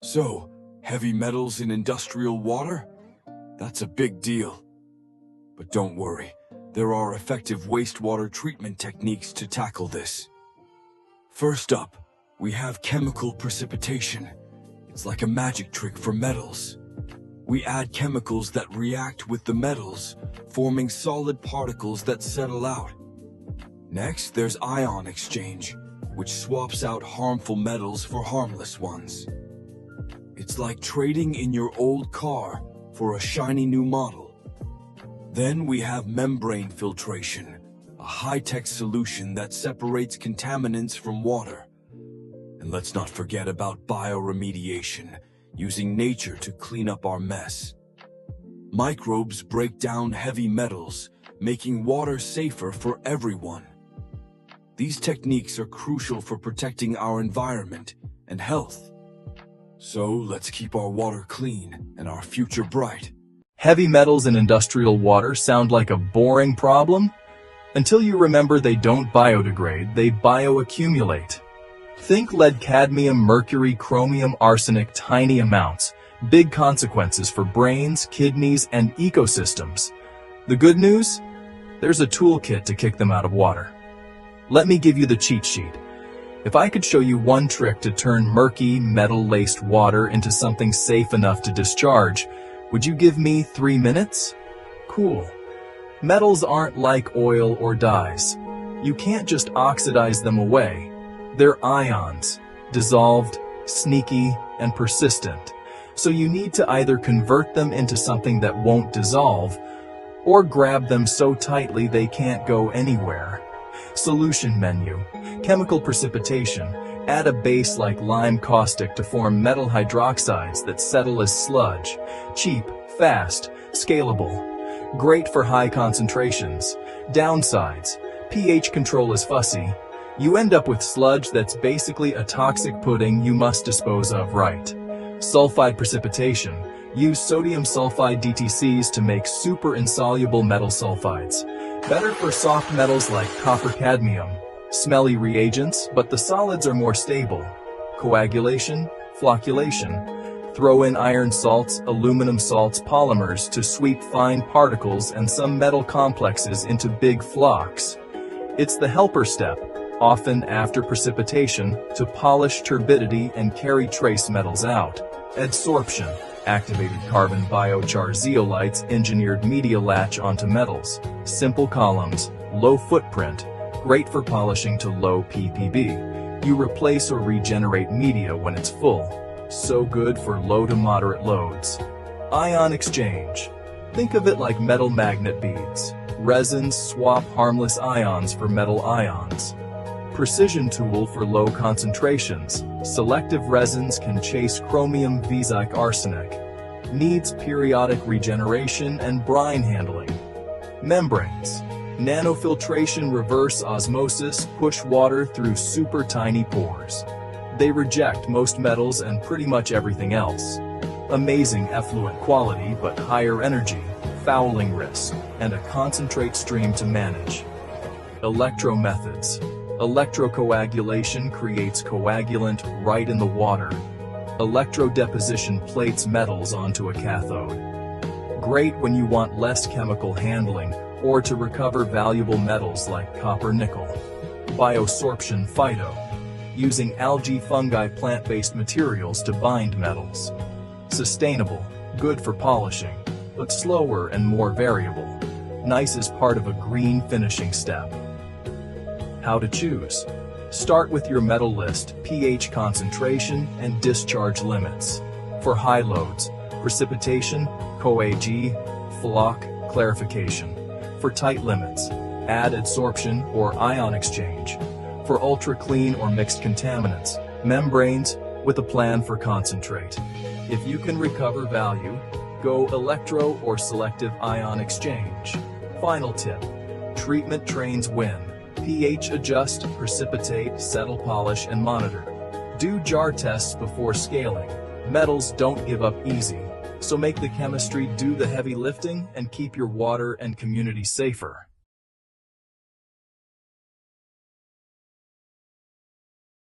So, heavy metals in industrial water? That's a big deal. But don't worry, there are effective wastewater treatment techniques to tackle this. First up, we have chemical precipitation. It's like a magic trick for metals. We add chemicals that react with the metals, forming solid particles that settle out. Next, there's ion exchange, which swaps out harmful metals for harmless ones. It's like trading in your old car for a shiny new model. Then we have membrane filtration, a high-tech solution that separates contaminants from water. And let's not forget about bioremediation, using nature to clean up our mess. Microbes break down heavy metals, making water safer for everyone. These techniques are crucial for protecting our environment and health. So let's keep our water clean and our future bright. Heavy metals in industrial water sound like a boring problem? Until you remember they don't biodegrade, they bioaccumulate. Think lead, cadmium, mercury, chromium, arsenic, tiny amounts. Big consequences for brains, kidneys, and ecosystems. The good news? There's a toolkit to kick them out of water. Let me give you the cheat sheet. If I could show you one trick to turn murky, metal-laced water into something safe enough to discharge, would you give me 3 minutes? Cool. Metals aren't like oil or dyes. You can't just oxidize them away. They're ions, dissolved, sneaky, and persistent. So you need to either convert them into something that won't dissolve, or grab them so tightly they can't go anywhere. Solution menu. Chemical precipitation. Add a base like lime caustic to form metal hydroxides that settle as sludge. Cheap, fast, scalable. Great for high concentrations. Downsides. pH control is fussy. You end up with sludge that's basically a toxic pudding you must dispose of right. Sulfide precipitation. Use sodium sulfide DTCs to make super insoluble metal sulfides. Better for soft metals like copper, cadmium. Smelly reagents, but the solids are more stable. Coagulation, flocculation. Throw in iron salts, aluminum salts, polymers to sweep fine particles and some metal complexes into big flocks. It's the helper step, often after precipitation, to polish turbidity and carry trace metals out. Adsorption. Activated carbon biochar zeolites engineered media latch onto metals. Simple columns, low footprint, great for polishing to low ppb. You replace or regenerate media when it's full. So good for low to moderate loads. Ion exchange. Think of it like metal magnet beads. Resins swap harmless ions for metal ions. Precision tool for low concentrations. Selective resins can chase chromium like arsenic. Needs periodic regeneration and brine handling. Membranes. Nanofiltration, reverse osmosis, push water through super tiny pores. They reject most metals and pretty much everything else. Amazing effluent quality but higher energy, fouling risk, and a concentrate stream to manage. Electro methods. Electrocoagulation creates coagulant right in the water. Electrodeposition plates metals onto a cathode. Great when you want less chemical handling or to recover valuable metals like copper, nickel. Biosorption, phyto. Using algae, fungi, plant-based materials to bind metals. Sustainable, good for polishing, but slower and more variable. Nice as part of a green finishing step. How to choose. Start with your metal list, pH concentration, and discharge limits. For high loads, precipitation, coag, floc, clarification. For tight limits, add adsorption or ion exchange. For ultra clean or mixed contaminants, membranes, with a plan for concentrate. If you can recover value, go electro or selective ion exchange. Final tip. Treatment trains win. pH adjust, precipitate, settle, polish, and monitor. Do jar tests before scaling. Metals don't give up easy, so make the chemistry do the heavy lifting and keep your water and community safer.